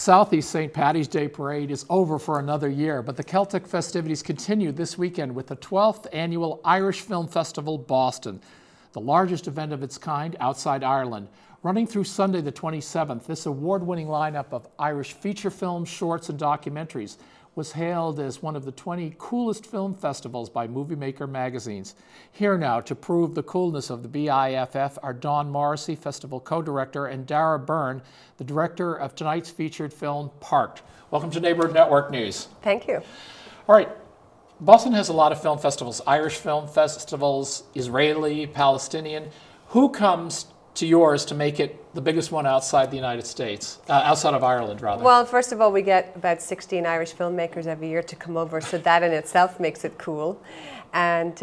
Southeast St. Paddy's Day Parade is over for another year, but the Celtic festivities continue this weekend with the 12th Annual Irish Film Festival Boston, the largest event of its kind outside Ireland. Running through Sunday the 27th, this award-winning lineup of Irish feature films, shorts, and documentaries was hailed as one of the 20 coolest film festivals by Movie Maker magazines. Here now to prove the coolness of the BIFF are Dawn Morrissey, festival co-director, and Dara Byrne, the director of tonight's featured film, Parked. Welcome to Neighborhood Network News. Thank you. All right. Boston has a lot of film festivals, Irish film festivals, Israeli, Palestinian. Who comes to yours to make it the biggest one outside the United States, outside of Ireland, rather? Well, first of all, we get about 16 Irish filmmakers every year to come over, so that in itself makes it cool. And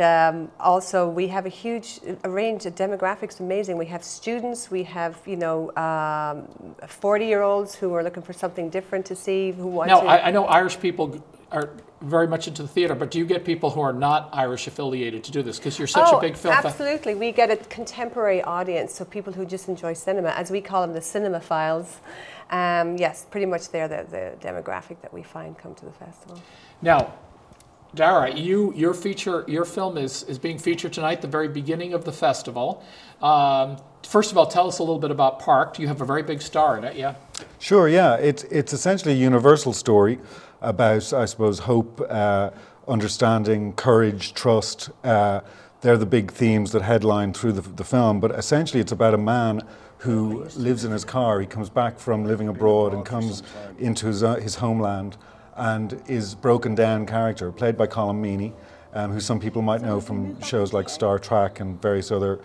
also, we have a huge range of demographics, amazing. We have students, we have, 40-year-olds who are looking for something different to see, who want to... Now, I know Irish people are very much into the theater, but do you get people who are not Irish affiliated to do this? Because you're such a big film fan. Absolutely. We get a contemporary audience, so people who just enjoy cinema, as we call them, the cinemaphiles. Yes, pretty much they're the demographic that we find come to the festival. Now, Dara, your film is being featured tonight, the very beginning of the festival. First of all, tell us a little bit about Parked. You have a very big star in it, yeah? Sure, yeah. It's essentially a universal story about, I suppose, hope, understanding, courage, trust. They're the big themes that headline through the film. But essentially it's about a man who lives in his car. He comes back from living abroad and comes into his homeland and is broken down character, played by Colm Meaney, who some people might know from shows like Star Trek and various other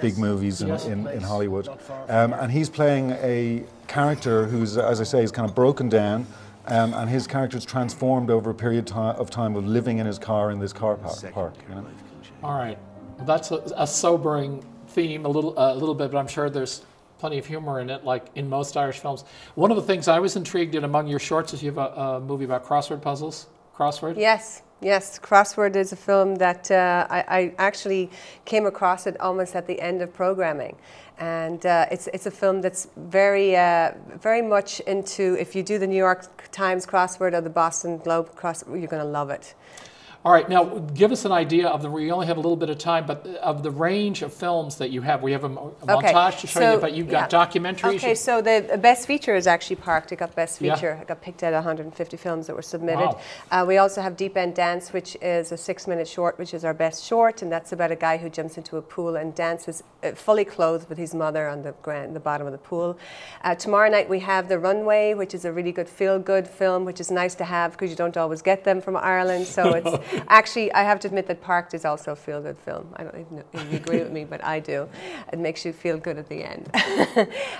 big movies in Hollywood. And he's playing a character who's, as I say, is kind of broken down, and his character is transformed over a period of time of living in his car in this car park. You know? All right. Well, that's a sobering theme, a little bit, but I'm sure there's plenty of humor in it, like in most Irish films. One of the things I was intrigued in among your shorts is you have a movie about crossword puzzles. Crossword? Yes. Yes, Crossword is a film that I actually came across it almost at the end of programming. And it's a film that's very much into, if you do the New York Times crossword or the Boston Globe crossword, you're going to love it. All right, now give us an idea of we only have a little bit of time, but of the range of films that you have. We have a montage to show you, but you've got documentaries. Okay, so the Best Feature is actually Parked. It got Best Feature. It got picked out of 150 films that were submitted. Wow. We also have Deep End Dance, which is a 6-minute short, which is our best short, and that's about a guy who jumps into a pool and dances fully clothed with his mother on the bottom of the pool. Tomorrow night we have The Runway, which is a really good feel-good film, which is nice to have because you don't always get them from Ireland, so it's... Actually, I have to admit that Parked is also a feel-good film. I don't even know if you agree with me, but I do. It makes you feel good at the end.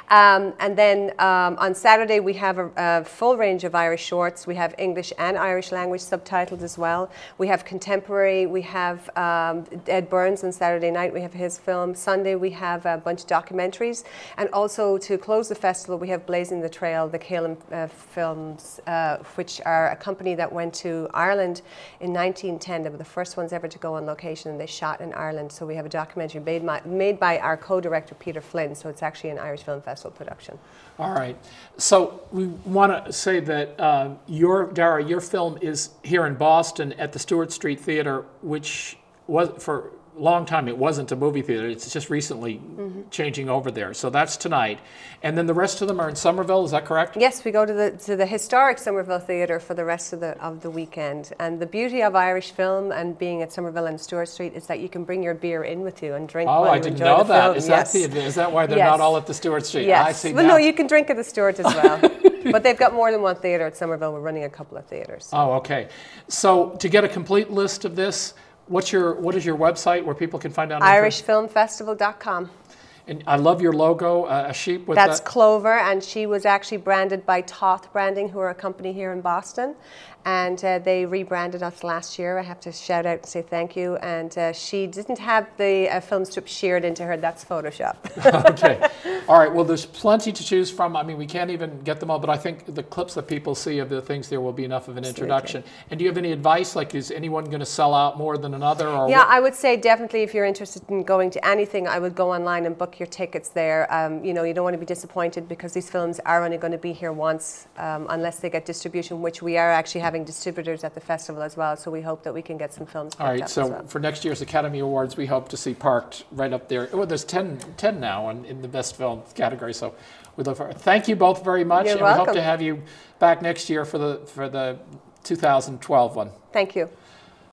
And then on Saturday, we have a full range of Irish shorts. We have English and Irish language subtitles as well. We have contemporary. We have Ed Burns on Saturday night. We have his film. Sunday, we have a bunch of documentaries. And also, to close the festival, we have Blazing the Trail, the Caelan films, which are a company that went to Ireland in 1910. They were the first ones ever to go on location, and they shot in Ireland. So we have a documentary made by our co-director Peter Flynn. So it's actually an Irish Film Festival production. All right. So we want to say that Dara, your film is here in Boston at the Stewart Street Theater, which was for a long time it wasn't a movie theater. It's just recently changing over there. So that's tonight. And then the rest of them are in Somerville, is that correct? Yes, we go to the historic Somerville Theatre for the rest of the weekend. And the beauty of Irish film and being at Somerville and Stewart Street is that you can bring your beer in with you and drink while you enjoy the film. Oh, I didn't know that. Is that why they're not all at the Stewart Street? Yes. I see. Well, no, you can drink at the Stewart as well. But they've got more than one theatre at Somerville. We're running a couple of theatres. Oh, okay. So to get a complete list of this, what is your website where people can find out? irishfilmfestival.com. And I love your logo, a sheep with That's Clover, and she was actually branded by Toth Branding, who are a company here in Boston. And they rebranded us last year. I have to shout out and say thank you. And she didn't have the film strip sheared into her. That's Photoshop. Okay. All right. Well, there's plenty to choose from. I mean, we can't even get them all, but I think the clips that people see of the things there will be enough of an introduction. And do you have any advice? Like, is anyone going to sell out more than another? Or yeah, I would say definitely if you're interested in going to anything, I would go online and book book your tickets there. You know, you don't want to be disappointed because these films are only going to be here once unless they get distribution, which we are actually having distributors at the festival as well. So we hope that we can get some films picked All right, up so as well. for next year's Academy Awards, we hope to see Parked right up there. Well, there's 10 now in the best film category, so we look forward. Thank you both very much. You're and welcome. we hope to have you back next year for the 2012 one. Thank you.